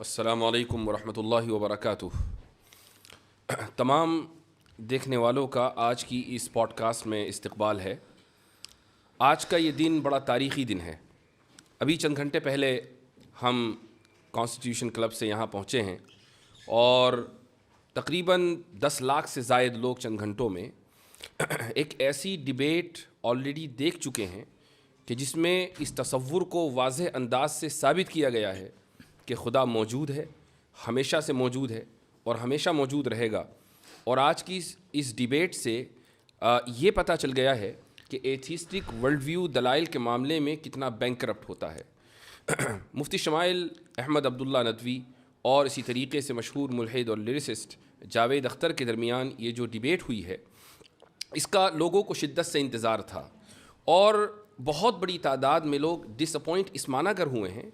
السلام علیکم ورحمۃ اللہ وبرکاتہ۔ تمام دیکھنے والوں کا آج کی اس پوڈ کاسٹ میں استقبال ہے۔ آج کا یہ دن بڑا تاریخی دن ہے۔ ابھی چند گھنٹے پہلے ہم کانسٹیٹیوشن کلب سے یہاں پہنچے ہیں اور تقریباً 10 لاکھ سے زائد لوگ چند گھنٹوں میں ایک ایسی ڈیبیٹ آلریڈی دیکھ چکے ہیں کہ جس میں اس تصور کو واضح انداز سے ثابت کیا گیا ہے کہ خدا موجود ہے، ہمیشہ سے موجود ہے اور ہمیشہ موجود رہے گا۔ اور آج کی اس ڈیبیٹ سے یہ پتہ چل گیا ہے کہ ایتھیسٹک ورلڈ ویو دلائل کے معاملے میں کتنا بینکرپٹ ہوتا ہے۔ مفتی شمائل احمد عبداللہ ندوی اور اسی طریقے سے مشہور ملحد اور لیریسسٹ جاوید اختر کے درمیان یہ جو ڈیبیٹ ہوئی ہے، اس کا لوگوں کو شدت سے انتظار تھا اور بہت بڑی تعداد میں لوگ ڈس اپوائنٹ اس معنی کر ہوئے ہیں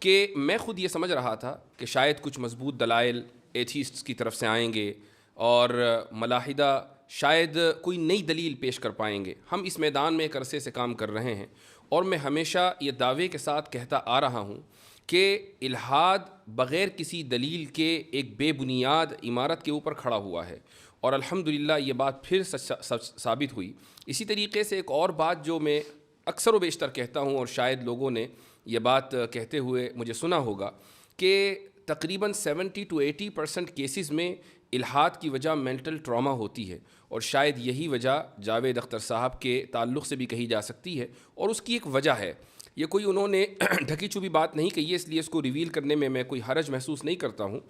کہ میں خود یہ سمجھ رہا تھا کہ شاید کچھ مضبوط دلائل ایتھیسٹس کی طرف سے آئیں گے اور ملاحدہ شاید کوئی نئی دلیل پیش کر پائیں گے۔ ہم اس میدان میں ایک عرصے سے کام کر رہے ہیں اور میں ہمیشہ یہ دعوے کے ساتھ کہتا آ رہا ہوں کہ الحاد بغیر کسی دلیل کے ایک بے بنیاد عمارت کے اوپر کھڑا ہوا ہے، اور الحمدللہ یہ بات پھر ثابت ہوئی۔ اسی طریقے سے ایک اور بات جو میں اکثر و بیشتر کہتا ہوں اور شاید لوگوں نے یہ بات کہتے ہوئے مجھے سنا ہوگا کہ تقریباً 70 to 80% کیسز میں الحاد کی وجہ مینٹل ٹراما ہوتی ہے، اور شاید یہی وجہ جاوید اختر صاحب کے تعلق سے بھی کہی جا سکتی ہے، اور اس کی ایک وجہ ہے۔ یہ کوئی انہوں نے ڈھکی چھپی بات نہیں کہی ہے، اس لیے اس کو ریویل کرنے میں کوئی حرج محسوس نہیں کرتا ہوں۔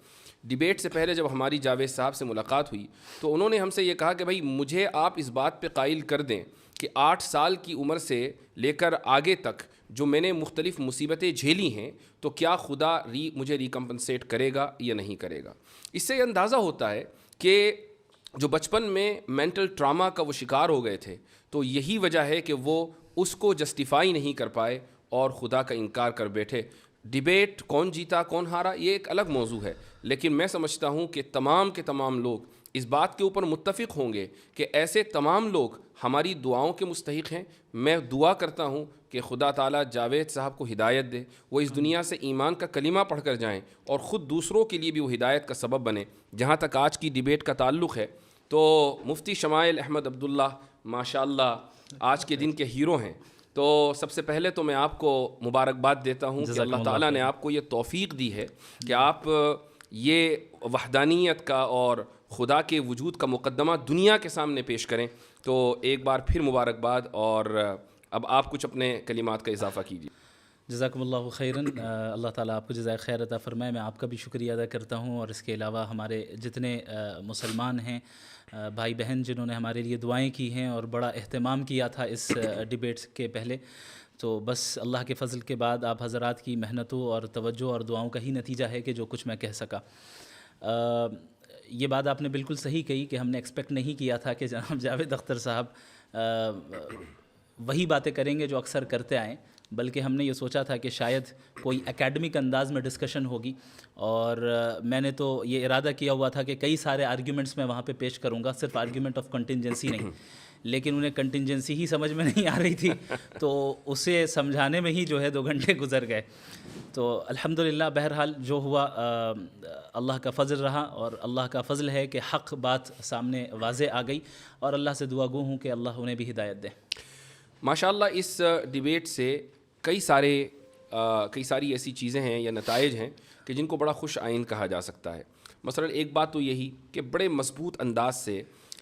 ڈیبیٹ سے پہلے جب ہماری جاوید صاحب سے ملاقات ہوئی تو انہوں نے ہم سے یہ کہا کہ بھائی مجھے آپ اس بات پہ قائل کر دیں کہ 8 سال کی عمر سے لے کر آگے تک جو میں نے مختلف مصیبتیں جھیلی ہیں تو کیا خدا مجھے ریکمپنسیٹ کرے گا یا نہیں کرے گا۔ اس سے یہ اندازہ ہوتا ہے کہ جو بچپن میں مینٹل ٹراما کا وہ شکار ہو گئے تھے تو یہی وجہ ہے کہ وہ اس کو جسٹیفائی نہیں کر پائے اور خدا کا انکار کر بیٹھے۔ ڈیبیٹ کون جیتا کون ہارا یہ ایک الگ موضوع ہے، لیکن میں سمجھتا ہوں کہ تمام کے تمام لوگ اس بات کے اوپر متفق ہوں گے کہ ایسے تمام لوگ ہماری دعاؤں کے مستحق ہیں۔ میں دعا کرتا ہوں کہ خدا تعالیٰ جاوید صاحب کو ہدایت دے، وہ اس دنیا سے ایمان کا کلمہ پڑھ کر جائیں اور خود دوسروں کے لیے بھی وہ ہدایت کا سبب بنے۔ جہاں تک آج کی ڈیبیٹ کا تعلق ہے تو مفتی شمائل احمد عبداللہ ماشاءاللہ آج کے دن کے ہیرو ہیں، تو سب سے پہلے تو میں آپ کو مبارکباد دیتا ہوں کہ اللہ تعالیٰ نے آپ کو یہ توفیق دی ہے کہ آپ یہ وحدانیت کا اور خدا کے وجود کا مقدمہ دنیا کے سامنے پیش کریں، تو ایک بار پھر مبارکباد، اور اب آپ کچھ اپنے کلمات کا اضافہ کیجیے۔ جزاکم اللہ خیراً، اللہ تعالیٰ آپ کو جزائے خیر عطا فرمائے۔ میں آپ کا بھی شکریہ ادا کرتا ہوں، اور اس کے علاوہ ہمارے جتنے مسلمان ہیں بھائی بہن جنہوں نے ہمارے لیے دعائیں کی ہیں اور بڑا اہتمام کیا تھا اس ڈیبیٹ کے پہلے، تو بس اللہ کے فضل کے بعد آپ حضرات کی محنتوں اور توجہ اور دعاؤں کا ہی نتیجہ ہے کہ جو کچھ میں کہہ سکا۔ یہ بات آپ نے بالکل صحیح کہی کہ ہم نے ایکسپیکٹ نہیں کیا تھا کہ جناب جاوید اختر صاحب وہی باتیں کریں گے جو اکثر کرتے آئیں، بلکہ ہم نے یہ سوچا تھا کہ شاید کوئی اکیڈمک انداز میں ڈسکشن ہوگی، اور میں نے تو یہ ارادہ کیا ہوا تھا کہ کئی سارے آرگیومنٹس میں وہاں پہ پیش کروں گا، صرف آرگیومنٹ آف کنٹینجنسی نہیں، لیکن انہیں کنٹینجنسی ہی سمجھ میں نہیں آ رہی تھی، تو اسے سمجھانے میں ہی جو ہے 2 گھنٹے گزر گئے۔ تو الحمدللہ بہرحال جو ہوا اللہ کا فضل رہا، اور اللہ کا فضل ہے کہ حق بات سامنے واضح آ گئی، اور اللہ سے دعا گو ہوں کہ اللہ انہیں بھی ہدایت دے۔ ماشاءاللہ اس ڈیبیٹ سے کئی ساری ایسی چیزیں ہیں یا نتائج ہیں کہ جن کو بڑا خوش آئند کہا جا سکتا ہے۔ مثلا ایک بات تو یہی کہ بڑے مضبوط انداز سے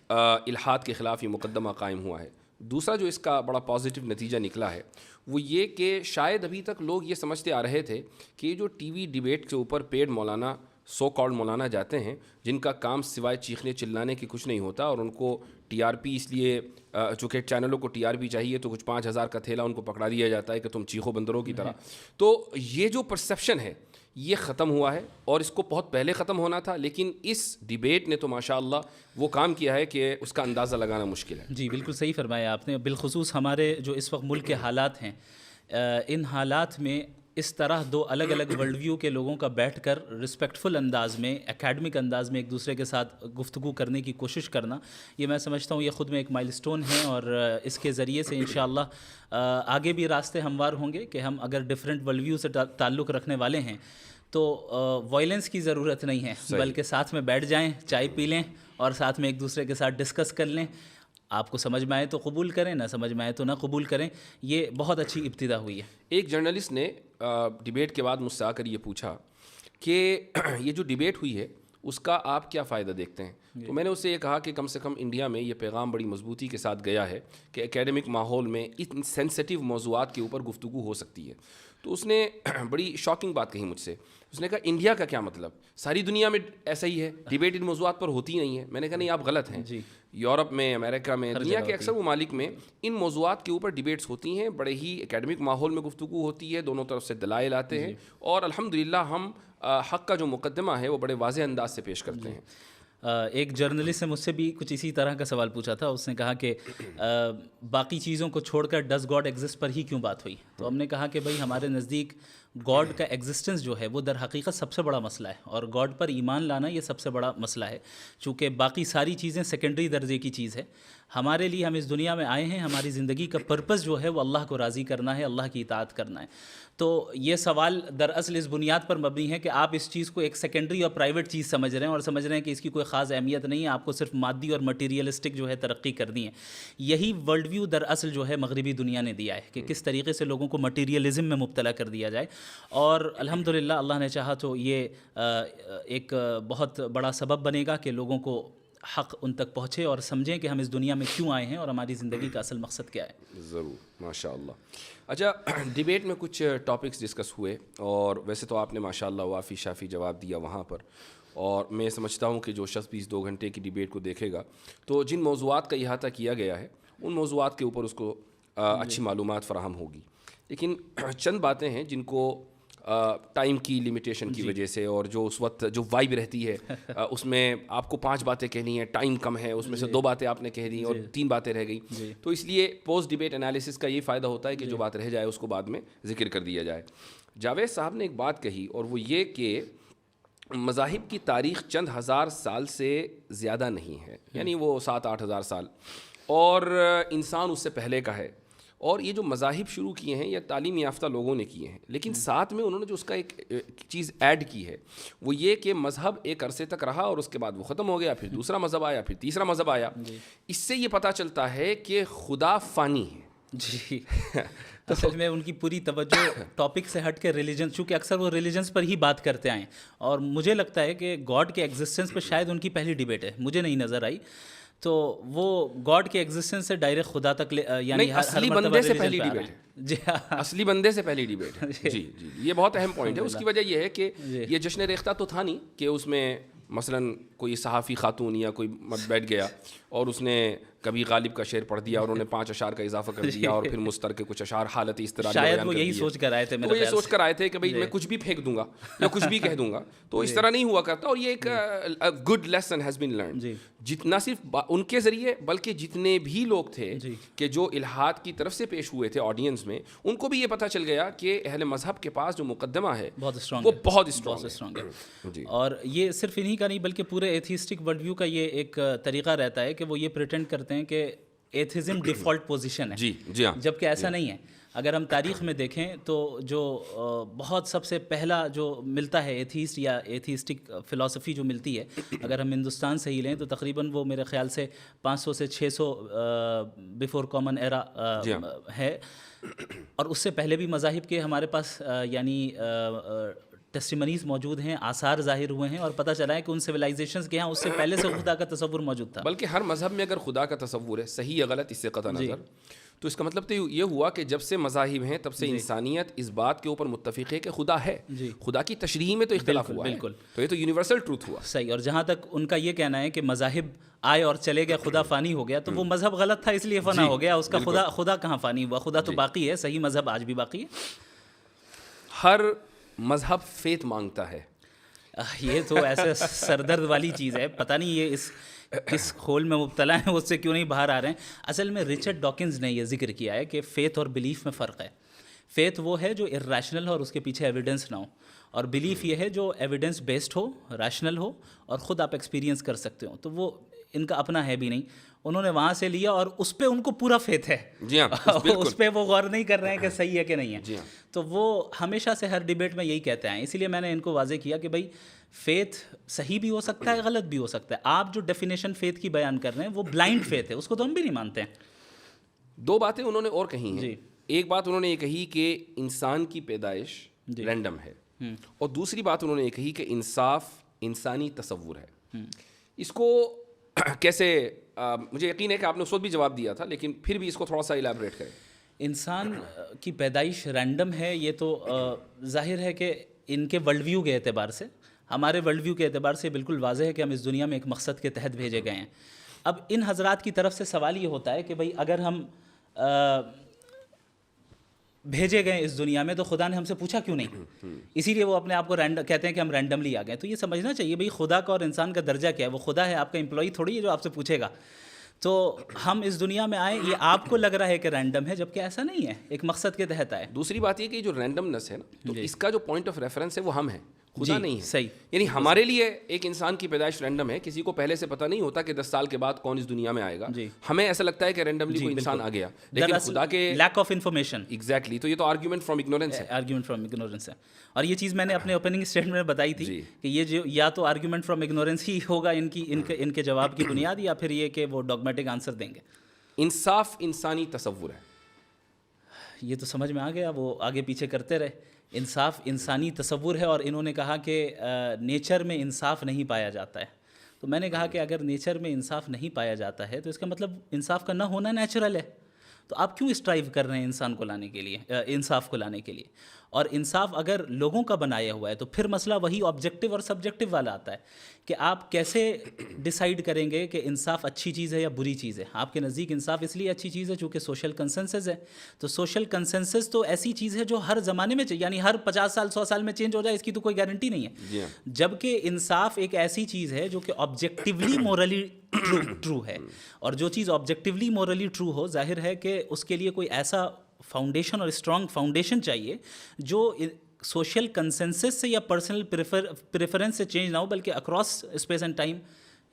الحاد کے خلاف یہ مقدمہ قائم ہوا ہے۔ دوسرا جو اس کا بڑا پازیٹیو نتیجہ نکلا ہے وہ یہ کہ شاید ابھی تک لوگ یہ سمجھتے آ رہے تھے کہ یہ جو ٹی وی ڈیبیٹ کے اوپر پیڈ مولانا سو کالڈ مولانا جاتے ہیں جن کا کام سوائے چیخنے چلانے کی کچھ نہیں ہوتا، اور ان کو ٹی آر پی اس لیے چونکہ چینلوں کو ٹی آر پی چاہیے تو کچھ 5,000 کا تھیلا ان کو پکڑا دیا جاتا ہے کہ تم چیخو بندروں کی طرح، تو یہ جو پرسیپشن ہے یہ ختم ہوا ہے، اور اس کو بہت پہلے ختم ہونا تھا، لیکن اس ڈیبیٹ نے تو ماشاءاللہ وہ کام کیا ہے کہ اس کا اندازہ لگانا مشکل ہے۔ جی بالکل صحیح فرمایا آپ نے، بالخصوص ہمارے جو اس وقت ملک کے حالات ہیں، ان حالات میں اس طرح 2 الگ الگ ورلڈ ویو کے لوگوں کا بیٹھ کر رسپیکٹفل انداز میں، اکیڈمک انداز میں ایک دوسرے کے ساتھ گفتگو کرنے کی کوشش کرنا، یہ میں سمجھتا ہوں یہ خود میں ایک مائل سٹون ہے، اور اس کے ذریعے سے انشاءاللہ آگے بھی راستے ہموار ہوں گے کہ ہم اگر ڈیفرنٹ ورلڈ ویو سے تعلق رکھنے والے ہیں تو وائلنس کی ضرورت نہیں ہے, بلکہ ساتھ میں بیٹھ جائیں, چائے پی لیں اور ساتھ میں ایک دوسرے کے ساتھ ڈسکس کر لیں. آپ کو سمجھ میں آئے تو قبول کریں, نہ سمجھ میں آئے تو نہ قبول کریں. یہ بہت اچھی ابتدا ہوئی ہے. ایک جرنلسٹ نے ڈیبیٹ کے بعد مجھ سے آ کر یہ پوچھا کہ یہ جو ڈیبیٹ ہوئی ہے اس کا آپ کیا فائدہ دیکھتے ہیں؟ تو میں نے اس سے یہ کہا کہ کم سے کم انڈیا میں یہ پیغام بڑی مضبوطی کے ساتھ گیا ہے کہ اکیڈمک ماحول میں ان سینسٹیو موضوعات کے اوپر گفتگو ہو سکتی ہے. تو اس نے بڑی شاکنگ بات کہی مجھ سے. اس نے کہا انڈیا کا کیا مطلب, ساری دنیا میں ایسا ہی ہے, ڈیبیٹ ان موضوعات پر ہوتی نہیں ہے. میں نے کہا نہیں, آپ غلط ہیں. یورپ میں, امریکہ میں, دنیا کے اکثر ممالک میں ان موضوعات کے اوپر ڈیبیٹس ہوتی ہیں, بڑے ہی اکیڈمک ماحول میں گفتگو ہوتی ہے, دونوں طرف سے دلائل آتے ہیں, اور الحمدللہ ہم حق کا جو مقدمہ ہے وہ بڑے واضح انداز سے پیش کرتے ہیں. ایک جرنلسٹ نے مجھ سے بھی کچھ اسی طرح کا سوال پوچھا تھا. اس نے کہا کہ باقی چیزوں کو چھوڑ کر ڈز گاڈ ایگزسٹ پر ہی کیوں بات ہوئی؟ تو ہم نے کہا کہ بھائی ہمارے نزدیک گاڈ کا ایگزسٹنس جو ہے وہ در حقیقت سب سے بڑا مسئلہ ہے, اور گاڈ پر ایمان لانا یہ سب سے بڑا مسئلہ ہے, چونکہ باقی ساری چیزیں سیکنڈری درجے کی چیز ہے. ہمارے لیے ہم اس دنیا میں آئے ہیں, ہماری زندگی کا پرپس جو ہے وہ اللہ کو راضی کرنا ہے, اللہ کی اطاعت کرنا ہے. تو یہ سوال دراصل اس بنیاد پر مبنی ہے کہ آپ اس چیز کو ایک سیکنڈری اور پرائیویٹ چیز سمجھ رہے ہیں, اور سمجھ رہے ہیں کہ اس کی کوئی خاص اہمیت نہیں ہے, آپ کو صرف مادی اور مٹیریلسٹک جو ہے ترقی کرنی ہے. یہی ورلڈ ویو دراصل جو ہے مغربی دنیا نے دیا ہے کہ کس طریقے سے لوگوں کو مٹیریلزم میں مبتلا کر دیا جائے. اور الحمدللہ اللہ نے چاہا تو یہ ایک بہت بڑا سبب بنے گا کہ لوگوں کو حق ان تک پہنچے اور سمجھیں کہ ہم اس دنیا میں کیوں آئے ہیں اور ہماری زندگی کا اصل مقصد کیا ہے. ضرور, ماشاء اللہ. اچھا, ڈیبیٹ میں کچھ ٹاپکس ڈسکس ہوئے, اور ویسے تو آپ نے ماشاء اللہ وافی شافی جواب دیا وہاں پر, اور میں سمجھتا ہوں کہ جو شخص بھی اس 2 گھنٹے کی ڈیبیٹ کو دیکھے گا تو جن موضوعات کا احاطہ کیا گیا ہے ان موضوعات کے اوپر اس کو اچھی معلومات فراہم ہوگی. لیکن چند باتیں ہیں جن کو ٹائم کی لمیٹیشن کی وجہ سے, اور جو اس وقت جو وائب رہتی ہے اس میں آپ کو 5 باتیں کہنی ہیں, ٹائم کم ہے, اس میں سے 2 باتیں آپ نے کہہ دیں اور 3 باتیں رہ گئیں, تو اس لیے پوسٹ ڈیبیٹ انالیسس کا یہ فائدہ ہوتا ہے کہ جو بات رہ جائے اس کو بعد میں ذکر کر دیا جائے. جاوید صاحب نے ایک بات کہی, اور وہ یہ کہ مذاہب کی تاریخ چند ہزار سال سے زیادہ نہیں ہے, یعنی وہ 7-8 ہزار سال, اور انسان اس سے پہلے کا ہے. اور یہ جو مذاہب شروع کیے ہیں یہ تعلیم یافتہ لوگوں نے کیے ہیں, لیکن ساتھ میں انہوں نے جو اس کا ایک چیز ایڈ کی ہے وہ یہ کہ مذہب ایک عرصے تک رہا اور اس کے بعد وہ ختم ہو گیا, پھر دوسرا مذہب آیا, پھر تیسرا مذہب آیا. اس سے یہ پتہ چلتا ہے کہ خدا فانی ہے. جی اصل میں ان کی پوری توجہ ٹاپک سے ہٹ کے ریلیجن, چونکہ اکثر وہ ریلیجنس پر ہی بات کرتے آئیں, اور مجھے لگتا ہے کہ گاڈ کے ایگزسٹنس پہ شاید ان کی پہلی ڈیبیٹ ہے, مجھے نہیں نظر آئی. تو وہ گاڈ کے ایگزسٹنس سے ڈائریکٹ خدا تک یعنی اصلی بندے سے پہلی ڈیبیٹ ہے. جی, اصلی بندے سے پہلی ڈیبیٹ ہے. جی جی, یہ بہت اہم پوائنٹ ہے. اس کی وجہ یہ ہے کہ یہ جشن ریختہ تو تھا نہیں کہ اس میں مثلاً کوئی صحافی خاتون یا کوئی مرد بیٹھ گیا اور اس نے کبھی غالب کا شعر پڑھ دیا اور انہوں نے 5 اشعار کا اضافہ کر دیا, اور پھر مستر کے کچھ اشعار حالت اس طرح شاید وہ یہی سوچ کر آئے تھے, وہ یہ سوچ کر آئے تھے کہ بھائی میں کچھ بھی پھینک دوں گا یا کچھ بھی کہہ دوں گا. تو اس طرح نہیں ہوا کرتا, اور یہ ایک good lesson has been learned. جتنا صرف ان کے ذریعے بلکہ جتنے بھی لوگ تھے کہ جو الہاد کی طرف سے پیش ہوئے تھے آڈینس میں, ان کو بھی یہ پتہ چل گیا کہ اہل مذہب کے پاس جو مقدمہ ہے وہ بہت اسٹرانگ ہے. اور یہ صرف انہی کا نہیں بلکہ پورے ایتھیسٹک ورلڈ ویو کا یہ ایک طریقہ رہتا ہے کہ وہ یہ پریٹینڈ کرتے ہیں کہ ایتھیزم ڈیفالٹ پوزیشن ہے. جی ہاں, جبکہ ایسا نہیں ہے. اگر ہم تاریخ میں دیکھیں تو جو بہت سب سے پہلا جو ملتا ہے ایتھیسٹ یا ایتھیسٹک فلاسفی جو ملتی ہے, اگر ہم ہندوستان سے ہی لیں تو تقریباً وہ میرے خیال سے 500 سے 600 بیفور کامن ایرا ہے, اور اس سے پہلے بھی مذاہب کے ہمارے پاس یعنی ٹیسٹیمنیز موجود ہیں, آثار ظاہر ہوئے ہیں, اور پتہ چلا ہے کہ ان سویلائزیشنز کے ہاں اس سے پہلے سے خدا کا تصور موجود تھا. بلکہ ہر مذہب میں اگر خدا کا تصور ہے, صحیح یا غلط اس سے قطع نظر, تو اس کا مطلب تو یہ ہوا کہ جب سے مذاہب ہیں تب سے انسانیت اس بات کے اوپر متفق ہے کہ خدا ہے. خدا کی تشریح میں تو اختلاف ہوا ہے, تو یہ تو یونیورسل ٹروتھ ہوا. صحیح. اور جہاں تک ان کا یہ کہنا ہے کہ مذاہب آئے اور چلے گئے, خدا فانی ہو گیا, تو وہ مذہب غلط تھا اس لیے فنا ہو گیا. اس کا خدا کہاں فانی ہوا, خدا تو باقی ہے. صحیح مذہب آج بھی باقی ہے. ہر مذہب فیت مانگتا ہے. یہ تو ایسے سردرد والی چیز ہے, پتہ نہیں یہ کس کھول میں مبتلا ہیں, اس سے کیوں نہیں باہر آ رہے ہیں. اصل میں رچرڈ ڈاکنز نے یہ ذکر کیا ہے کہ فیتھ اور بلیف میں فرق ہے. فیتھ وہ ہے جو ارریشنل ہو اور اس کے پیچھے ایویڈنس نہ ہو, اور بلیف یہ ہے جو ایویڈنس بیسڈ ہو, ریشنل ہو, اور خود آپ ایکسپیرینس کر سکتے ہو. تو وہ ان کا اپنا ہے بھی نہیں. انہوں نے وہاں سے لیا اور اس پہ ان کو پورا فیتھ ہے. جی ہاں اس پہ وہ غور نہیں کر رہے ہیں کہ صحیح ہے کہ نہیں ہے. جی ہاں. تو وہ ہمیشہ سے ہر ڈیبیٹ میں یہی کہتے ہیں. اسی لیے میں نے ان کو واضح کیا کہ بھائی فیتھ صحیح بھی ہو سکتا ہے, غلط بھی ہو سکتا ہے. آپ جو ڈیفینیشن فیتھ کی بیان کر رہے ہیں وہ بلائنڈ فیتھ ہے, اس کو تو ہم بھی نہیں مانتے ہیں. دو باتیں انہوں نے اور کہی ہیں. جی. ایک بات انہوں نے یہ کہی کہ انسان کی پیدائش رینڈم ہے, اور دوسری بات انہوں نے یہ کہی کہ انصاف انسانی تصور ہے. اس کو کیسے, مجھے یقین ہے کہ آپ نے اس وقت بھی جواب دیا تھا, لیکن پھر بھی اس کو تھوڑا سا الیبریٹ کریں. انسان کی پیدائش رینڈم ہے, یہ تو ظاہر ہے کہ ان کے ورلڈ ویو کے اعتبار سے, ہمارے ورلڈ ویو کے اعتبار سے بالکل واضح ہے کہ ہم اس دنیا میں ایک مقصد کے تحت بھیجے گئے ہیں. اب ان حضرات کی طرف سے سوال یہ ہوتا ہے کہ بھائی اگر ہم بھیجے گئے اس دنیا میں تو خدا نے ہم سے پوچھا کیوں نہیں؟ اسی لیے وہ اپنے آپ کو کہتے ہیں کہ ہم رینڈملی آ گئے. تو یہ سمجھنا چاہیے بھائی خدا کا اور انسان کا درجہ کیا ہے. وہ خدا ہے, آپ کا امپلائی تھوڑی ہے جو آپ سے پوچھے گا. تو ہم اس دنیا میں آئے, یہ آپ کو لگ رہا ہے کہ رینڈم ہے, جبکہ ایسا نہیں ہے, ایک مقصد کے تحت آئے. دوسری بات یہ کہ جو رینڈمنس ہے نا, تو اس کا جو پوائنٹ آف ریفرنس ہے وہ ہم ہیں, خدا نہیں ہے. صحیح. یعنی ہمارے لیے ایک انسان کی پیدائش رینڈم ہے, کسی کو پہلے سے پتہ نہیں ہوتا کہ 10 سال کے بعد کون اس دنیا میں آئے گا. ہمیں ایسا لگتا ہے کہ رینڈملی کوئی انسان آ گیا, لیکن خدا کے لیک آف انفارمیشن. ایگزیکٹلی. تو یہ تو آرگیومنٹ فرام اگنورینس ہے. آرگیومنٹ فرام اگنورینس ہے. اور یہ چیز میں نے اپنے اوپننگ اسٹیٹمنٹ میں بتائی تھی کہ یہ جو یا تو آرگیومنٹ فرام اگنورینس ہی ہوگا ان کے جواب کی بنیاد, یا پھر یہ کہ وہ ڈاگمیٹک آنسر دیں گے. انصاف انسانی تصور ہے, یہ تو سمجھ میں آ گیا, وہ آگے پیچھے کرتے رہے. انصاف انسانی تصور ہے, اور انہوں نے کہا کہ نیچر میں انصاف نہیں پایا جاتا ہے. تو میں نے کہا کہ اگر نیچر میں انصاف نہیں پایا جاتا ہے تو اس کا مطلب انصاف کا نہ ہونا نیچرل ہے. تو آپ کیوں اسٹرائیو کر رہے ہیں انسان کو لانے کے لیے, انصاف کو لانے کے لیے؟ اور انصاف اگر لوگوں کا بنایا ہوا ہے تو پھر مسئلہ وہی آبجیکٹیو اور سبجیکٹیو والا آتا ہے کہ آپ کیسے ڈیسائیڈ کریں گے کہ انصاف اچھی چیز ہے یا بری چیز ہے. آپ کے نزدیک انصاف اس لیے اچھی چیز ہے چونکہ سوشل کنسنسس ہے. تو سوشل کنسنسس تو ایسی چیز ہے جو ہر زمانے میں یعنی ہر 50 سال 100 سال میں چینج ہو جائے, اس کی تو کوئی گارنٹی نہیں ہے. جبکہ انصاف ایک ایسی چیز ہے جو کہ آبجیکٹیولی مورلی ٹرو ہے, اور جو چیز آبجیکٹیولی مورلی ٹرو ہو, ظاہر ہے کہ اس کے لیے کوئی ایسا فاؤنڈیشن اور اسٹرانگ فاؤنڈیشن چاہیے جو سوشل کنسنسس سے یا پرسنل پریفرنس سے چینج نہ ہو, بلکہ اکراس اسپیس اینڈ ٹائم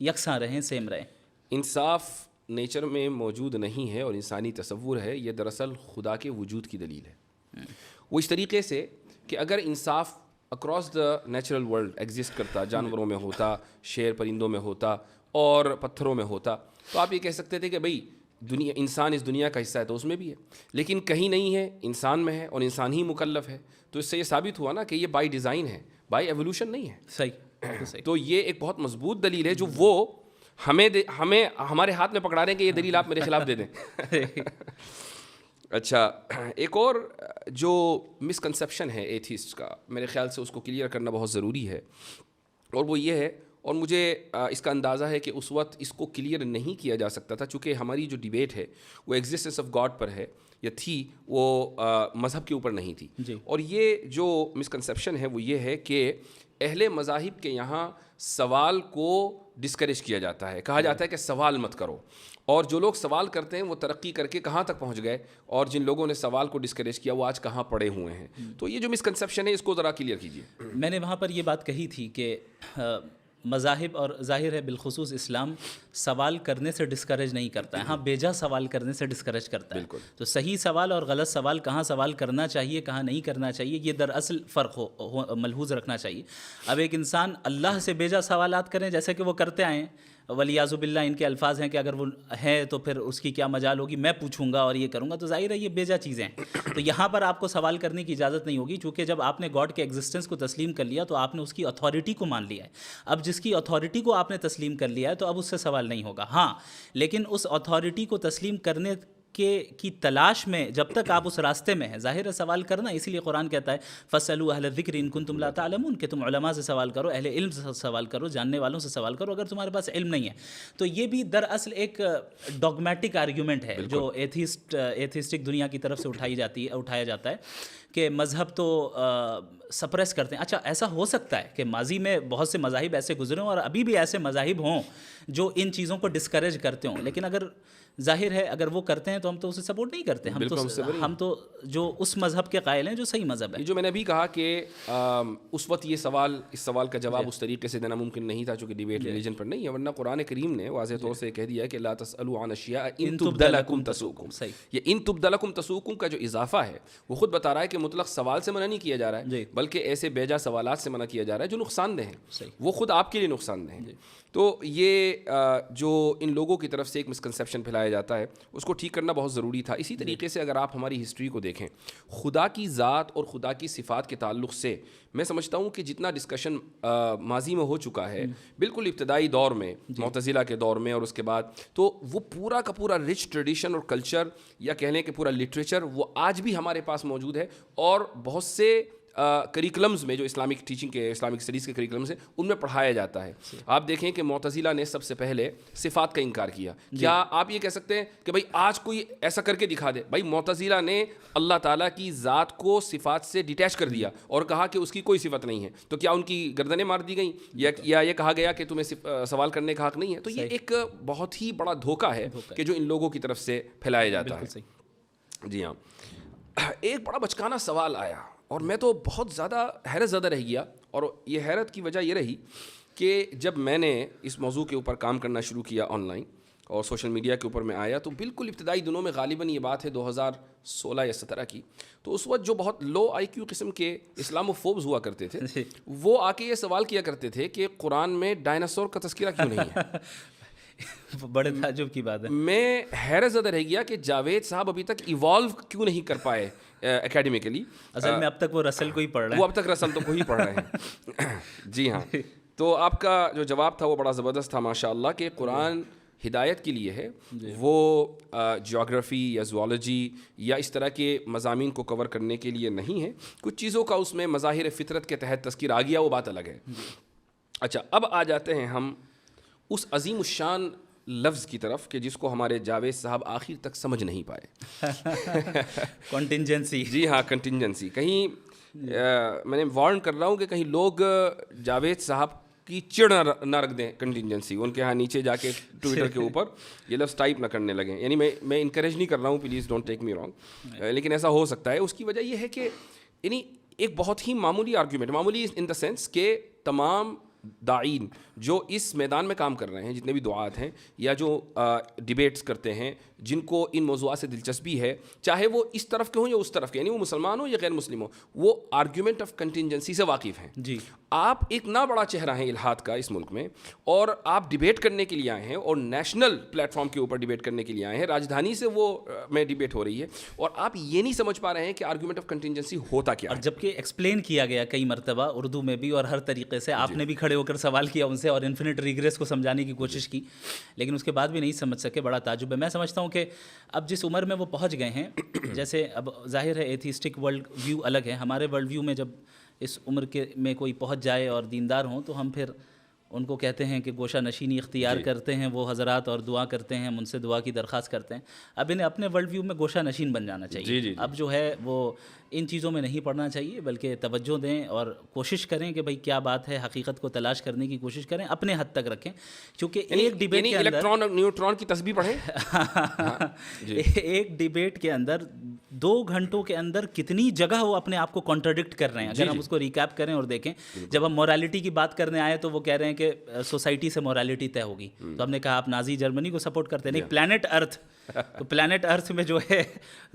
یکساں رہیں, سیم رہیں. انصاف نیچر میں موجود نہیں ہے اور انسانی تصور ہے. یہ دراصل خدا کے وجود کی دلیل ہے. وہ اس طریقے سے کہ اگر انصاف across the natural world exist کرتا, جانوروں میں ہوتا, شیر پرندوں میں ہوتا اور پتھروں میں ہوتا, تو آپ یہ کہہ سکتے تھے کہ بھئی دنیا, انسان اس دنیا کا حصہ ہے تو اس میں بھی ہے. لیکن کہیں نہیں ہے, انسان میں ہے, اور انسان ہی مکلف ہے. تو اس سے یہ ثابت ہوا نا کہ یہ بائی ڈیزائن ہے, بائی ایولیوشن نہیں ہے. صحیح. تو یہ ایک بہت مضبوط دلیل ہے جو وہ ہمیں ہمارے ہاتھ میں پکڑا رہے ہیں کہ یہ دلیل آپ میرے خلاف دے دیں. اچھا, ایک اور جو مسکنسیپشن ہے ایتھیسٹ کا, میرے خیال سے اس کو کلیئر کرنا بہت ضروری ہے, اور وہ یہ ہے, اور مجھے اس کا اندازہ ہے کہ اس وقت اس کو کلیئر نہیں کیا جا سکتا تھا چونکہ ہماری جو ڈیبیٹ ہے وہ ایگزسٹنس آف گاڈ پر ہے یا تھی, وہ مذہب کے اوپر نہیں تھی. اور یہ جو مسکنسیپشن ہے وہ یہ ہے کہ اہل مذاہب کے یہاں سوال کو ڈسکریج کیا جاتا ہے, کہا جاتا ہے کہ سوال مت کرو, اور جو لوگ سوال کرتے ہیں وہ ترقی کر کے کہاں تک پہنچ گئے, اور جن لوگوں نے سوال کو ڈسکریج کیا وہ آج کہاں پڑے ہوئے ہیں. تو یہ جو مسکنسیپشن ہے اس کو ذرا کلیئر کیجیے. میں نے وہاں پر یہ بات کہی تھی کہ مذاہب اور ظاہر ہے بالخصوص اسلام سوال کرنے سے ڈسکریج نہیں کرتا ہے, ہاں بیجا سوال کرنے سے ڈسکریج کرتا ہے. تو صحیح سوال اور غلط سوال, کہاں سوال کرنا چاہیے کہاں نہیں کرنا چاہیے, یہ دراصل فرق ملحوظ رکھنا چاہیے. اب ایک انسان اللہ سے بیجا سوالات کریں جیسے کہ وہ کرتے آئے ہیں, ولیعاذ باللہ ان کے الفاظ ہیں کہ اگر وہ ہے تو پھر اس کی کیا مجال ہوگی, میں پوچھوں گا اور یہ کروں گا, تو ظاہر ہے یہ بیجا چیزیں ہیں. تو یہاں پر آپ کو سوال کرنے کی اجازت نہیں ہوگی, چونکہ جب آپ نے گاڈ کے ایگزسٹنس کو تسلیم کر لیا تو آپ نے اس کی اتھارٹی کو مان لیا ہے. اب جس کی اتھارٹی کو آپ نے تسلیم کر لیا ہے تو اب اس سے سوال نہیں ہوگا. ہاں لیکن اس اتھارٹی کو تسلیم کرنے کی تلاش میں جب تک آپ اس راستے میں ہیں, ظاہر ہے سوال کرنا, اسی لیے قرآن کہتا ہے فَاسْأَلُوا أَهْلَ الذِّكْرِ إِن كُنتُمْ لَا تَعْلَمُونَ, کہ تم علماء سے سوال کرو, اہل علم سے سوال کرو, جاننے والوں سے سوال کرو اگر تمہارے پاس علم نہیں ہے. تو یہ بھی دراصل ایک ڈاگمیٹک آرگیومنٹ ہے جو ایتھیسٹک دنیا کی طرف سے اٹھایا جاتا ہے کہ مذہب تو سپریس کرتے ہیں. اچھا ایسا ہو سکتا ہے کہ ماضی میں بہت سے مذاہب ایسے گزرے ہوں اور ابھی بھی ایسے مذاہب ہوں جو ان چیزوں کو ڈسکریج کرتے ہوں, لیکن اگر ظاہر ہے اگر وہ کرتے ہیں تو ہم تو اسے سپورٹ نہیں کرتے. ہم تو جو اس مذہب کے قائل ہیں جو صحیح مذہب ہے. جو میں نے ابھی کہا کہ اس وقت یہ اس سوال کا جواب اس طریقے سے دینا ممکن نہیں تھا چونکہ ڈیبیٹ ریلیجن پر نہیں ہے, ورنہ قرآن کریم نے واضح طور سے کہہ دیا ہے کہ لا تسألوا عن اشیاء ان تبد لکم تسؤکم. یہ ان تبد لکم تسؤکم کا جو اضافہ ہے وہ خود بتا رہا ہے کہ مطلق سوال سے منع نہیں کیا جا رہا ہے بلکہ ایسے بیجا سوالات سے منع کیا جا رہا ہے جو نقصان دہ ہیں, وہ خود آپ کے لیے نقصان دہ ہیں. تو یہ جو ان لوگوں کی طرف سے ایک مسکنسیپشن پھیلایا جاتا ہے اس کو ٹھیک کرنا بہت ضروری تھا. اسی طریقے سے اگر آپ ہماری ہسٹری کو دیکھیں, خدا کی ذات اور خدا کی صفات کے تعلق سے میں سمجھتا ہوں کہ جتنا ڈسکشن ماضی میں ہو چکا ہے بالکل ابتدائی دور میں معتزلہ کے دور میں اور اس کے بعد, تو وہ پورا کا پورا رچ ٹریڈیشن اور کلچر یا کہہ لیں کہ پورا لٹریچر وہ آج بھی ہمارے پاس موجود ہے. اور بہت سے کریکلمز میں جو اسلامک ٹیچنگ کے اسلامک اسٹڈیز کے کریکلمز ہیں ان میں پڑھایا جاتا ہے. آپ دیکھیں کہ معتزلہ نے سب سے پہلے صفات کا انکار کیا. کیا آپ یہ کہہ سکتے ہیں کہ بھائی آج کوئی ایسا کر کے دکھا دے؟ بھائی معتزلہ نے اللہ تعالیٰ کی ذات کو صفات سے ڈیٹیچ کر دیا اور کہا کہ اس کی کوئی صفت نہیں ہے, تو کیا ان کی گردنیں مار دی گئیں یا یہ کہا گیا کہ تمہیں سوال کرنے کا حق نہیں ہے؟ تو یہ ایک بہت ہی بڑا دھوکہ ہے کہ جو ان لوگوں کی طرف سے پھیلایا جاتا ہے. جی ہاں, ایک بڑا بچکانہ سوال آیا اور میں تو بہت زیادہ حیرت زدہ رہ گیا, اور یہ حیرت کی وجہ یہ رہی کہ جب میں نے اس موضوع کے اوپر کام کرنا شروع کیا آن لائن اور سوشل میڈیا کے اوپر میں آیا, تو بالکل ابتدائی دنوں میں غالباً یہ بات ہے 2016 یا 17 کی, تو اس وقت جو بہت لو آئی کیو قسم کے اسلاموفوبز ہوا کرتے تھے وہ آ کے یہ سوال کیا کرتے تھے کہ قرآن میں ڈائناسور کا تذکرہ کیوں نہیں ہے. بڑے تعجب کی بات ہے. میں حیرت زدہ رہ گیا کہ جاوید صاحب ابھی تک ایوالو کیوں نہیں کر پائے اکیڈمیکلی. اصل میں اب تک وہ رسل کو ہی پڑھ رہے ہیں. وہ اب تک رسل تو کو ہی پڑھ رہے ہیں. جی ہاں, تو آپ کا جو جواب تھا وہ بڑا زبردست تھا ماشاء اللہ, کہ قرآن ہدایت کے لیے ہے, وہ جیوگرافی یا زوالوجی یا اس طرح کے مضامین کو کور کرنے کے لیے نہیں ہے. کچھ چیزوں کا اس میں مظاہر فطرت کے تحت تذکر آ گیا, وہ بات الگ ہے. اچھا, اب آ جاتے ہیں ہم اس عظیم الشان لفظ کی طرف کہ جس کو ہمارے جاوید صاحب آخر تک سمجھ نہیں پائے. کنٹینجنسی. جی ہاں, کنٹینجنسی. کہیں میں نے وارن کر رہا ہوں کہ کہیں لوگ جاوید صاحب کی چڑ نہ رکھ دیں کنٹینجنسی, ان کے ہاں نیچے جا کے ٹویٹر کے اوپر یہ لفظ ٹائپ نہ کرنے لگیں. یعنی میں انکریج نہیں کر رہا ہوں, please don't take me wrong, لیکن ایسا ہو سکتا ہے. اس کی وجہ یہ ہے کہ یعنی ایک بہت ہی معمولی آرگیومنٹ, معمولی ان دا سینس کہ تمام داعین جو اس میدان میں کام کر رہے ہیں, جتنے بھی دعات ہیں یا جو ڈیبیٹس کرتے ہیں, جن کو ان موضوعات سے دلچسپی ہے, چاہے وہ اس طرف کے ہوں یا اس طرف کے, یعنی وہ مسلمان ہوں یا غیر مسلم ہوں, وہ آرگیومنٹ آف کنٹینجنسی سے واقف ہیں. جی, آپ ایک نہ بڑا چہرہ ہیں الہاد کا اس ملک میں, اور آپ ڈیبیٹ کرنے کے لیے آئے ہیں اور نیشنل پلیٹ فارم کے اوپر ڈیبیٹ کرنے کے لیے آئے ہیں. راجدھانی سے وہ میں ڈیبیٹ ہو رہی ہے اور آپ یہ نہیں سمجھ پا رہے ہیں کہ آرگیومنٹ آف کنٹینجنسی ہوتا کیا ہے. اور جبکہ ایکسپلین کیا گیا کئی مرتبہ اردو میں بھی اور ہر طریقے سے, آپ نے بھی کھڑے ہو کر سوال کیا ان سے اور انفینٹ ریگریس کو سمجھانے کی کوشش کی, لیکن اس کے بعد بھی نہیں سمجھ سکے. بڑا تعجب ہے. میں سمجھتا ہوں کہ اب جس عمر میں وہ پہنچ گئے ہیں, جیسے اب ظاہر ہے ایتھیسٹک ورلڈ ویو الگ ہے, ہمارے ورلڈ ویو میں جب اس عمر کے میں کوئی پہنچ جائے اور دیندار ہوں تو ہم پھر ان کو کہتے ہیں کہ گوشہ نشینی اختیار کرتے ہیں وہ حضرات اور دعا کرتے ہیں, ہم ان سے دعا کی درخواست کرتے ہیں. اب انہیں اپنے ورلڈ ویو میں گوشہ نشین بن جانا چاہیے. اب جو ہے وہ ان چیزوں میں نہیں پڑنا چاہیے, بلکہ توجہ دیں اور کوشش کریں کہ بھئی کیا بات ہے, حقیقت کو تلاش کرنے کی کوشش کریں, اپنے حد تک رکھیں. کیونکہ ایک ڈیبیٹ کے اندر الیکٹران اور نیوٹران کی تسبیح پڑھیں. ایک ڈیبیٹ کے اندر 2 گھنٹوں کے اندر کتنی جگہ وہ اپنے آپ کو کانٹرڈکٹ کر رہے ہیں. اگر ہم اس کو ریکیپ کریں اور دیکھیں, جب ہم مورالیٹی کی بات کرنے آئے تو وہ کہہ رہے ہیں کہ سوسائٹی سے مورالیٹی طے ہوگی, تو ہم نے کہا آپ نازی جرمنی کو سپورٹ کرتے ہیں. نہیں, پلانٹ ارتھ, تو پلانٹ ارتھ میں جو ہے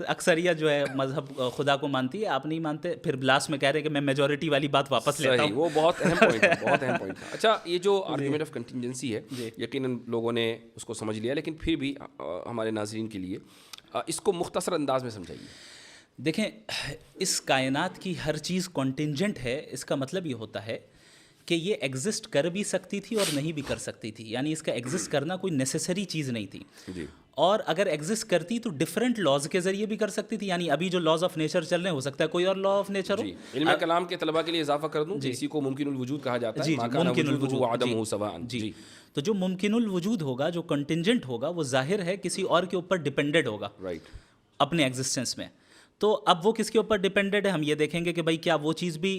اکثریت جو ہے مذہب خدا کو مانتی ہے, آپ نہیں مانتے, پھر لاسٹ میں کہہ رہے ہیں کہ میں میجورٹی والی بات واپس لیتا ہوں. وہ بہت اہم پوائنٹ ہے, بہت اہم پوائنٹ ہے. اچھا, یہ جو آرگیومنٹ آف کنٹینجنسی ہے یقیناً لوگوں نے اس کو سمجھ لیا, لیکن پھر بھی ہمارے ناظرین کے لیے اس کو مختصر انداز میں سمجھائیے. دیکھیں, اس کائنات کی ہر چیز کنٹینجنٹ ہے. اس کا مطلب یہ ہوتا ہے کہ یہ ایگزسٹ کر بھی سکتی تھی اور نہیں بھی کر سکتی تھی, یعنی اس کا ایگزسٹ کرنا کوئی نیسیسری چیز نہیں تھی. اور اگر ایگزسٹ کرتی تو ڈفرینٹ لاز کے ذریعے بھی کر سکتی تھی. یعنی ابھی جو لاز آف نیچر چل رہے ہیں, ہو سکتا ہے کوئی اور لا آف نیچر ہو. علم کلام کے طلباء کے لیے اضافہ کر دوں, اسی کو ممکن الوجود کہا جاتا ہے. ممکن الوجود عدم سواء. تو جو ممکن الوجود ہوگا, جو کنٹینجنٹ ہوگا, وہ ظاہر ہے کسی اور کے اوپر ڈپینڈڈ ہوگا اپنے ایگزسٹنس میں. تو اب وہ کس کے اوپر ڈپینڈنٹ ہے؟ ہم یہ دیکھیں گے کہ بھائی کیا وہ چیز بھی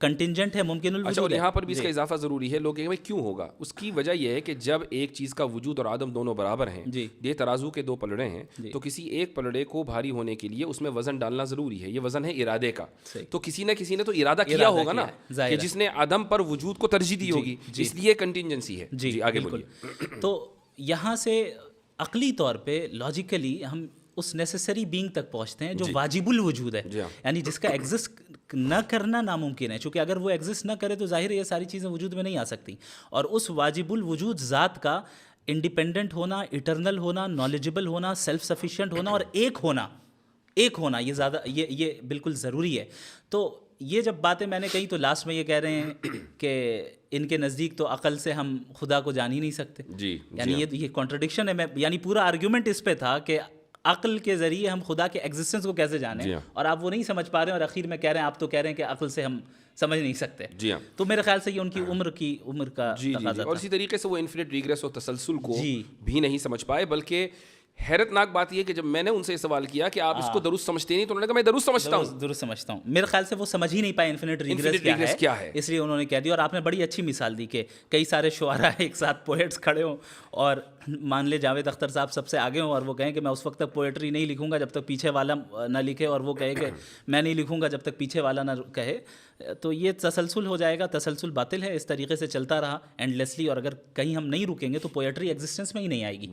کنٹینجنٹ ہے، ممکن اچھا، اور یہاں پر بھی اس کا اضافہ ضروری ہے. لوگ کہیں بھائی کیوں ہوگا؟ اس کی وجہ یہ ہے کہ جب ایک چیز کا وجود اور عدم دونوں برابر ہیں، یہ ترازو کے دو پلڑے ہیں، تو کسی ایک پلڑے کو بھاری ہونے کے لیے اس میں وزن ڈالنا ضروری ہے. یہ وزن ہے ارادے کا. تو کسی نہ کسی نے تو ارادہ کیا ہوگا نا، کہ جس نے عدم پر وجود کو ترجیح دی ہوگی، اس لیے کنٹینجنسی ہے. جی آگے بولیے. تو یہاں سے عقلی طور پہ لاجیکلی ہم اس نیسیسری بینگ تک پہنچتے ہیں جو واجب الوجود ہے، یعنی جس کا ایگزسٹ نہ کرنا ناممکن ہے. چونکہ اگر وہ ایگزسٹ نہ کرے تو ظاہر ہے یہ ساری چیزیں وجود میں نہیں آ سکتی. اور اس واجب الوجود ذات کا انڈیپینڈنٹ ہونا، ایٹرنل ہونا، نالجبل ہونا، سیلف سفیشینٹ ہونا اور ایک ہونا یہ زیادہ یہ بالکل ضروری ہے. تو یہ جب باتیں میں نے کہی تو لاسٹ میں یہ کہہ رہے ہیں کہ ان کے نزدیک تو عقل سے ہم خدا کو جان ہی نہیں سکتے. یعنی یہ کانٹرڈکشن ہے. یعنی پورا آرگیومنٹ اس پہ تھا کہ عقل کے ذریعے ہم خدا کے ایگزسٹنس کو کیسے جانیں، اور آپ وہ نہیں سمجھ پا رہے ہیں، اور اخیر میں کہہ رہے ہیں آپ تو کہہ رہے ہیں کہ عقل سے ہم سمجھ نہیں سکتے. تو میرے خیال سے یہ ان کی عمر کا تقاضا تھا. اور اسی طریقے سے وہ انفینٹ ریگریس اور تسلسل کو بھی نہیں سمجھ پائے. بلکہ حیرت ناک بات یہ کہ جب میں نے ان سے یہ سوال کیا کہ آپ اس کو درست سمجھتے نہیں، تو انہوں نے کہا میں درست سمجھتا ہوں. میرے خیال سے وہ سمجھ ہی نہیں پائے انفینٹ ریگریس کیا ہے، اس لیے انہوں نے کہہ دیا. اور آپ نے بڑی اچھی مثال دی کہ کئی سارے شعراء ایک ساتھ پوئٹس کھڑے ہوں اور مان لے جاوید اختر صاحب سب سے آگے ہوں، اور وہ کہیں کہ میں اس وقت تک پوئٹری نہیں لکھوں گا جب تک پیچھے والا نہ لکھے، اور وہ کہے کہ میں نہیں لکھوں گا جب تک پیچھے والا نہ کہے. تو یہ تسلسل ہو جائے گا. تسلسل باطل ہے. اس طریقے سے چلتا رہا اینڈلیسلی، اور اگر کہیں ہم نہیں رکیں گے تو پوئٹری ایگزسٹنس میں ہی نہیں آئے گی.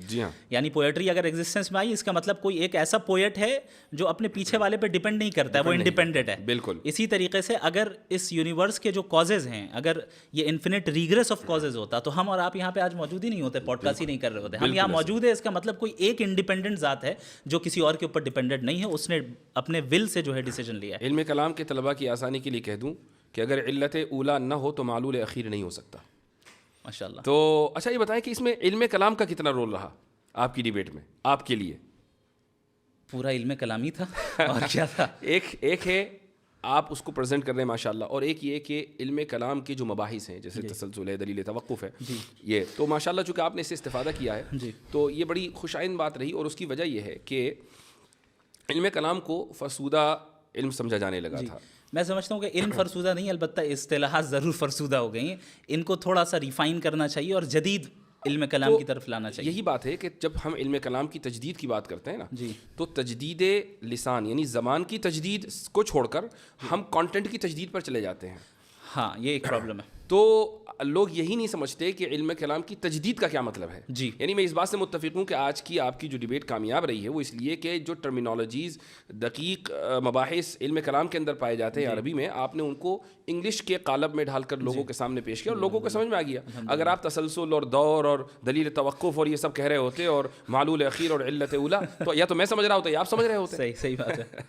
یعنی پوئٹری اگر ایگزسٹنس میں آئی، اس کا مطلب کوئی ایک ایسا پوئٹ ہے جو اپنے پیچھے والے پہ ڈیپینڈ نہیں کرتا ہے، وہ انڈیپینڈنٹ ہے. بالکل اسی طریقے سے اگر اس یونیورس کے جو کازز ہیں، اگر یہ انفینٹ ریگریس آف کازز ہوتا تو ہم اور آپ یہاں پہ آج موجود ہی نہیں ہوتے، پوڈ کاسٹ ہی نہیں کر رہے ہوتے. ہم یہاں موجود ہے، اس کا مطلب کوئی ایک انڈیپینڈنٹ ذات ہے جو کسی اور کے اوپر ڈیپینڈنٹ نہیں ہے، اس نے اپنے ول سے جو ہے ڈیسیجن لیا ہے. علم کلام کے طلباء کی آسانی کے لیے کہہ دوں کہ اگر علت اولا نہ ہو تو معلول اخیر نہیں ہو سکتا. ماشاءاللہ. تو اچھا یہ بتائیں کہ اس میں علم کلام کا کتنا رول رہا آپ کی ڈیبیٹ میں، آپ کے لیے؟ پورا علم کلامی تھا اور کیا تھا. ایک ہے آپ اس کو پریزنٹ کر رہے ہیں ماشاءاللہ، اور ایک یہ کہ علم کلام کے جو مباحث ہیں جیسے تسلسل ہے، دلیل توقف ہے، یہ تو ماشاءاللہ چونکہ آپ نے اس سے استفادہ کیا ہے تو یہ بڑی خوش آئند بات رہی. اور اس کی وجہ یہ ہے کہ علم کلام کو فرسودہ علم سمجھا جانے لگا تھا. میں سمجھتا ہوں کہ علم فرسودہ نہیں، البتہ اصطلاحات ضرور فرسودہ ہو گئی ہیں. ان کو تھوڑا سا ریفائن کرنا چاہیے اور جدید علم کلام کی طرف لانا چاہیے. یہی بات ہے کہ جب ہم علم کلام کی تجدید کی بات کرتے ہیں نا، تو تجدید لسان یعنی زبان کی تجدید کو چھوڑ کر ہم کانٹینٹ کی تجدید پر چلے جاتے ہیں. ہاں یہ ایک پرابلم ہے. تو لوگ یہی نہیں سمجھتے کہ علم کلام کی تجدید کا کیا مطلب ہے. یعنی میں اس بات سے متفق ہوں کہ آج کی آپ کی جو ڈیبیٹ کامیاب رہی ہے وہ اس لیے کہ جو ٹرمینالوجیز دقیق مباحث علم کلام کے اندر پائے جاتے ہیں عربی میں، آپ نے ان کو انگلش کے قالب میں ڈھال کر لوگوں کے سامنے پیش کیا اور لوگوں کو سمجھ میں آ گیا. اگر آپ تسلسل اور دور اور دلیل توقف اور یہ سب کہہ رہے ہوتے اور معلول اخیر اور علت اولا، تو یا تو میں سمجھ رہا ہوتا یا آپ سمجھ رہے ہوتے. صحیح بات ہے.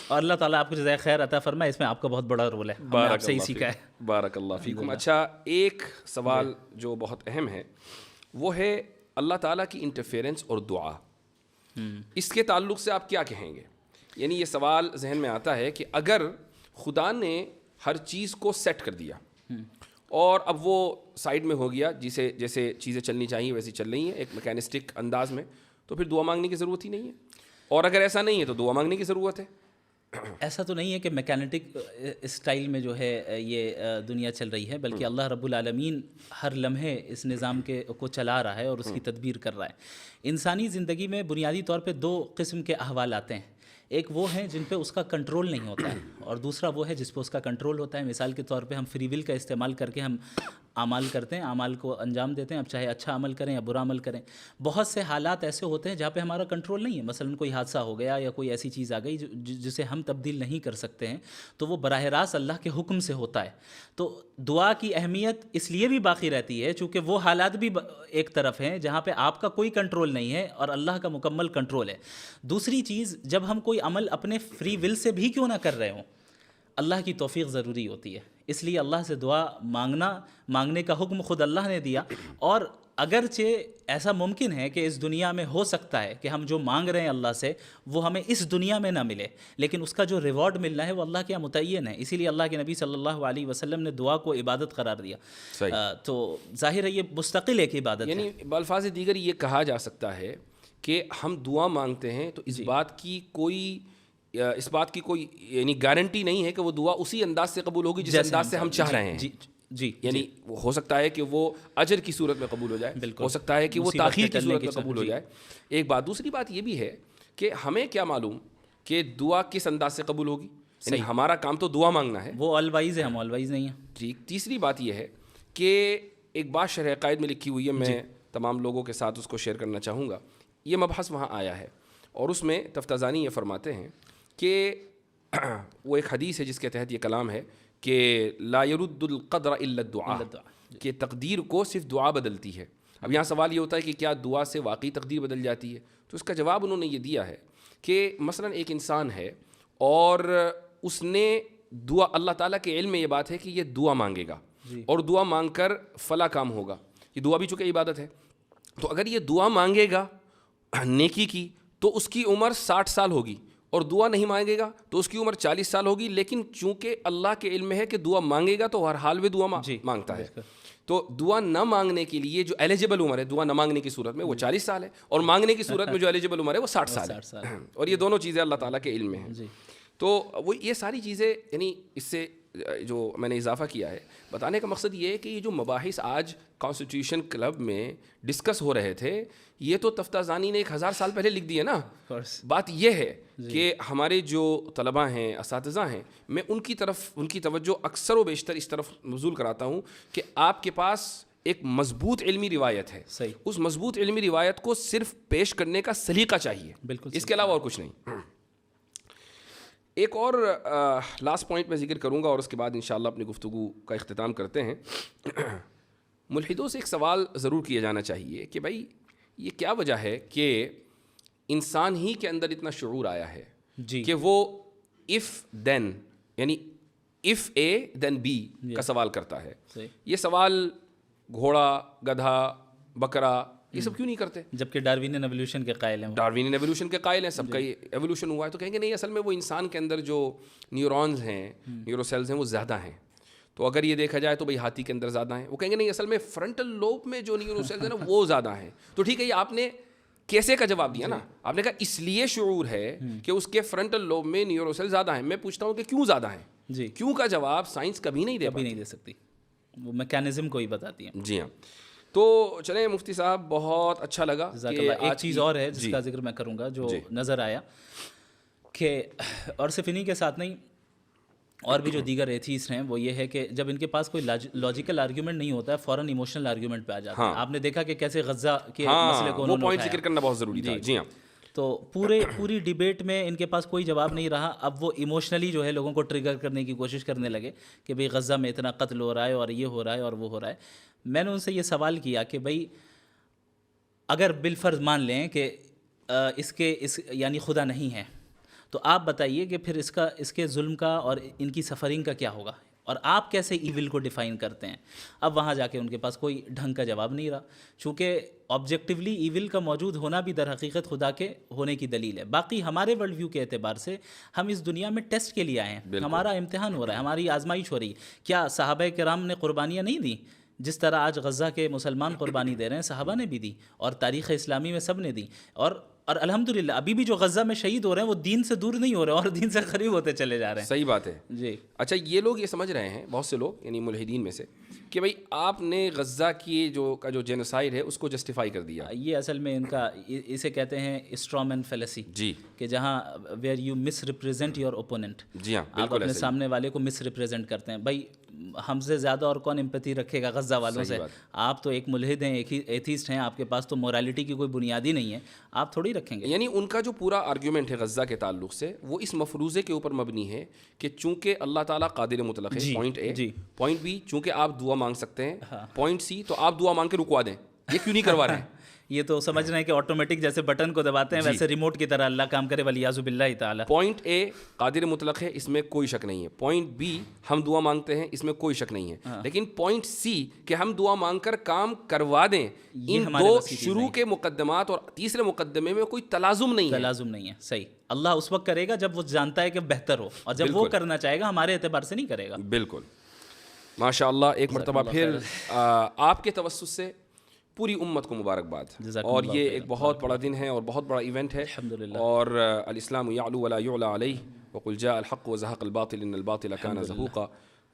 اور اللہ تعالیٰ آپ کو جزائے خیر عطا فرمائے. اس میں آپ کا بہت بڑا رول ہے، ہم نے آپ سے ہی سیکھا ہے. بارک اللہ فیکم. اچھا ایک سوال جو بہت اہم ہے وہ ہے اللہ تعالیٰ کی انٹرفیرنس اور دعا. اس کے تعلق سے آپ کیا کہیں گے؟ یعنی یہ سوال ذہن میں آتا ہے کہ اگر خدا نے ہر چیز کو سیٹ کر دیا اور اب وہ سائڈ میں ہو گیا، جیسے چیزیں چلنی چاہیے ویسی چل رہی ہیں ایک میکینسٹک انداز میں، تو پھر دعا مانگنے کی ضرورت ہی نہیں ہے. اور اگر ایسا نہیں ہے تو دعا مانگنے کی ضرورت ہے. ایسا تو نہیں ہے کہ میکینٹک اسٹائل میں جو ہے یہ دنیا چل رہی ہے، بلکہ اللہ رب العالمین ہر لمحے اس نظام کو چلا رہا ہے اور اس کی تدبیر کر رہا ہے. انسانی زندگی میں بنیادی طور پہ دو قسم کے احوال آتے ہیں. ایک وہ ہیں جن پہ اس کا کنٹرول نہیں ہوتا ہے، اور دوسرا وہ ہے جس پہ اس کا کنٹرول ہوتا ہے. مثال کے طور پہ ہم فری ول کا استعمال کر کے ہم اعمال کرتے ہیں، اعمال کو انجام دیتے ہیں، اب چاہے اچھا عمل کریں یا برا عمل کریں. بہت سے حالات ایسے ہوتے ہیں جہاں پہ ہمارا کنٹرول نہیں ہے. مثلا کوئی حادثہ ہو گیا یا کوئی ایسی چیز آ گئی جسے ہم تبدیل نہیں کر سکتے ہیں، تو وہ براہ راست اللہ کے حکم سے ہوتا ہے. تو دعا کی اہمیت اس لیے بھی باقی رہتی ہے چونکہ وہ حالات بھی ایک طرف ہیں جہاں پہ آپ کا کوئی کنٹرول نہیں ہے اور اللہ کا مکمل کنٹرول ہے. دوسری چیز، جب ہم کوئی عمل اپنے فری ول سے بھی کیوں نہ کر رہے ہوں، اللہ کی توفیق ضروری ہوتی ہے. اس لیے اللہ سے دعا مانگنے کا حکم خود اللہ نے دیا. اور اگرچہ ایسا ممکن ہے کہ اس دنیا میں ہو سکتا ہے کہ ہم جو مانگ رہے ہیں اللہ سے وہ ہمیں اس دنیا میں نہ ملے، لیکن اس کا جو ریوارڈ ملنا ہے وہ اللہ کے یہاں متعین ہے. اسی لیے اللہ کے نبی صلی اللہ علیہ وسلم نے دعا کو عبادت قرار دیا. تو ظاہر ہے یہ مستقل ایک عبادت ہے. یعنی بالفاظ دیگر یہ کہا جا سکتا ہے کہ ہم دعا مانگتے ہیں تو اس بات کی کوئی اس بات کی کوئی یعنی گارنٹی نہیں ہے کہ وہ دعا اسی انداز سے قبول ہوگی جس انداز سے ہم چاہ رہے ہیں. جی یعنی ہو سکتا ہے کہ وہ اجر کی صورت میں قبول ہو جائے, ہو سکتا ہے کہ وہ تاخیر کی صورت میں قبول ہو جائے. ایک بات. دوسری بات یہ بھی ہے کہ ہمیں کیا معلوم کہ دعا کس انداز سے قبول ہوگی. یعنی ہمارا کام تو دعا مانگنا ہے, وہ آل وائز ہے, ہم آل وائز نہیں ہیں. ٹھیک. تیسری بات یہ ہے کہ ایک بات شرح عقائد میں لکھی ہوئی ہے, میں تمام لوگوں کے ساتھ اس کو شیئر کرنا چاہوں گا. یہ مبحث وہاں آیا ہے اور اس میں تفتازانی یہ فرماتے ہیں کہ وہ ایک حدیث ہے جس کے تحت یہ کلام ہے کہ لا يرد القدر الا الدعاء, کہ تقدیر کو صرف دعا بدلتی ہے. اب یہاں سوال یہ ہوتا ہے کہ کیا دعا سے واقعی تقدیر بدل جاتی ہے؟ تو اس کا جواب انہوں نے یہ دیا ہے کہ مثلا ایک انسان ہے اور اس نے دعا, اللہ تعالیٰ کے علم میں یہ بات ہے کہ یہ دعا مانگے گا اور دعا مانگ کر فلاں کام ہوگا. یہ دعا بھی چونکہ عبادت ہے, تو اگر یہ دعا مانگے گا نیکی کی تو اس کی عمر 60 سال ہوگی, اور دعا نہیں مانگے گا تو اس کی عمر 40 سال ہوگی. لیکن چونکہ اللہ کے علم میں ہے کہ دعا مانگے گا تو ہر حال میں دعا مانگتا ہے, تو دعا نہ مانگنے کے لیے جو ایلیجیبل عمر ہے دعا نہ مانگنے کی صورت میں وہ 40 سال ہے, اور مانگنے کی صورت میں جو ایلیجیبل عمر ہے وہ 60 سال ہے. اور یہ دونوں چیزیں اللہ تعالیٰ کے علم میں ہیں. تو وہ یہ ساری چیزیں, یعنی اس سے جو میں نے اضافہ کیا ہے بتانے کا مقصد یہ ہے کہ یہ جو مباحث آج کانسٹیٹیوشن کلب میں ڈسکس ہو رہے تھے, یہ تو تفتازانی نے 1000 سال پہلے لکھ دیے نا. بات یہ ہے کہ ہمارے جو طلباء ہیں, اساتذہ ہیں, میں ان کی توجہ اکثر و بیشتر اس طرف مبذول کراتا ہوں کہ آپ کے پاس ایک مضبوط علمی روایت ہے, اس مضبوط علمی روایت کو صرف پیش کرنے کا سلیقہ چاہیے, اس کے علاوہ اور کچھ نہیں. ایک اور لاسٹ پوائنٹ میں ذکر کروں گا اور اس کے بعد انشاءاللہ اپنی گفتگو کا اختتام کرتے ہیں. ملحدوں سے ایک سوال ضرور کیا جانا چاہیے کہ بھائی یہ کیا وجہ ہے کہ انسان ہی کے اندر اتنا شعور آیا ہے کہ وہ if then یعنی if A then B کا سوال کرتا ہے. یہ سوال گھوڑا, گدھا, بکرا یہ سب کیوں نہیں کرتے؟ جبکہ ڈاروینین ایولیوشن کے قائل ہیں. ڈاروینین ایولیوشن کے قائل ہیں, سب کا ایولیوشن ہوا ہے. تو کہیں گے نہیں, اصل میں وہ انسان کے اندر جو نیورونز ہیں, نیورو سیلز ہیں, وہ زیادہ ہیں. تو اگر یہ دیکھا جائے تو بھئی ہاتھی کے اندر زیادہ ہیں. وہ کہیں گے نہیں, اصل میں فرنٹل لوب میں جو نیورو سیلز ہیں نا وہ زیادہ ہیں. تو ٹھیک ہے, یہ آپ نے کیسے کا جواب دیا نا, آپ نے کہا اس لیے شعور ہے کہ اس کے فرنٹل لوب میں نیورو سیل زیادہ ہیں. میں پوچھتا ہوں کہ کیوں زیادہ ہیں؟ کیوں کا جواب سائنس کبھی نہیں دے سکتی, وہ میکینزم کو ہی بتاتی ہے. جی ہاں. تو چلیں مفتی صاحب, بہت اچھا لگا. ایک چیز اور ہے جس کا ذکر میں کروں گا جو نظر آیا کہ, اور صرف انہی کے ساتھ نہیں, اور بھی جو دیگر ایتھیسٹ ہیں, وہ یہ ہے کہ جب ان کے پاس کوئی لاجیکل آرگیومنٹ نہیں ہوتا ہے فوراً ایموشنل آرگیومنٹ پہ آ جاتے ہیں. آپ نے دیکھا کہ کیسے غزہ کے مسئلے کو وہ پوائنٹ ذکر کرنا بہت ضروری تھا. جی ہاں. تو پوری ڈیبیٹ میں ان کے پاس کوئی جواب نہیں رہا. اب وہ ایموشنلی جو ہے لوگوں کو ٹریگر کرنے کی کوشش کرنے لگے کہ بھئی غزہ میں اتنا قتل ہو رہا ہے اور یہ ہو رہا ہے اور وہ ہو رہا ہے. میں نے ان سے یہ سوال کیا کہ بھئی اگر بالفرض مان لیں کہ اس یعنی خدا نہیں ہے, تو آپ بتائیے کہ پھر اس کے ظلم کا اور ان کی سفرنگ کا کیا ہوگا, اور آپ کیسے ایول کو ڈیفائن کرتے ہیں؟ اب وہاں جا کے ان کے پاس کوئی ڈھنگ کا جواب نہیں رہا, چونکہ آبجیکٹیولی ایول کا موجود ہونا بھی در حقیقت خدا کے ہونے کی دلیل ہے. باقی ہمارے ورلڈ ویو کے اعتبار سے ہم اس دنیا میں ٹیسٹ کے لیے آئے ہیں, ہمارا امتحان ہو رہا ہے, ہماری آزمائش ہو رہی ہے. کیا صحابہ کرام نے قربانیاں نہیں دیں؟ جس طرح آج غزہ کے مسلمان قربانی دے رہے ہیں, صحابہ نے بھی دی, اور تاریخ اسلامی میں سب نے دی. اور الحمدللہ ابھی بھی جو غزہ میں شہید ہو رہے ہیں وہ دین سے دور نہیں ہو رہے اور دین سے قریب ہوتے چلے جا رہے ہیں. صحیح بات ہے. جی. اچھا, یہ لوگ یہ سمجھ رہے ہیں, بہت سے لوگ یعنی ملحدین میں سے, کہ بھئی آپ نے غزہ کی جو جینوسائیڈ ہے اس کو جسٹیفائی کر دیا. یہ اصل میں ان کا اسے کہتے ہیں اسٹرامین فیلیسی. جی. کہ جہاں where you misrepresent your opponent. جی ہاں, آپ اپنے سامنے والے کو مس ریپریزنٹ کرتے ہیں. بھائی ہم سے زیادہ اور کون امپیتھی رکھے گا غزہ والوں سے؟ آپ تو ایک ملحد ہیں, ایک ہی ایتھیسٹ ہیں, آپ کے پاس تو مورالٹی کی کوئی بنیاد ہی نہیں ہے, آپ تھوڑی رکھیں گے. یعنی ان کا جو پورا آرگیومنٹ ہے غزہ کے تعلق سے وہ اس مفروضے کے اوپر مبنی ہے کہ چونکہ اللہ تعالیٰ قادر مطلق ہے, پوائنٹ اے. پوائنٹ بی, چونکہ آپ دعا مانگ سکتے ہیں. پوائنٹ سی, تو آپ دعا مانگ کے رکوا دیں. یہ کیوں نہیں کروا رہے ہیں؟ یہ تو سمجھ رہے ہیں کہ آٹومیٹک جیسے بٹن کو دباتے ہیں ویسے ریموٹ کی طرح اللہ کام کرے, والیاذ باللہ تعالی. پوائنٹ اے قادر مطلق ہے, اس میں کوئی شک نہیں ہے. پوائنٹ بی ہم دعا مانگتے ہیں, اس میں کوئی شک نہیں ہے. لیکن پوائنٹ سی کہ ہم دعا مانگ کر کام کروا دیں, ان دو شروع کے مقدمات اور تیسرے مقدمے میں کوئی تلازم نہیں ہے. صحیح. اللہ اس وقت کرے گا جب وہ جانتا ہے کہ بہتر ہو, اور جب وہ کرنا چاہے گا ہمارے اعتبار سے نہیں کرے گا. بالکل. ماشاء اللہ. ایک مرتبہ پھر آپ کے توسط سے پوری امت کو مبارکباد. جزاکم اور اللہ یہ خیرا. ایک بہت بڑا دن ہے اور بہت بڑا ایونٹ ہے. الحمدللہ. اور الاسلام یعلو ولا یعلی علیہ وقل جاء الحق وزهق الباطل ان الباطل كان زهوقا.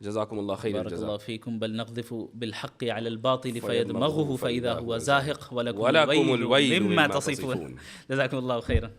جزاكم الله خير بارك الجزاء. الله فيكم. بل نقذف بالحق على الباطل فيدمغه فيدمغه فإذا هو زاهق ولكم ولكم الويل الويل مما مما تصفون. تصفون. جزاكم الله خيرا.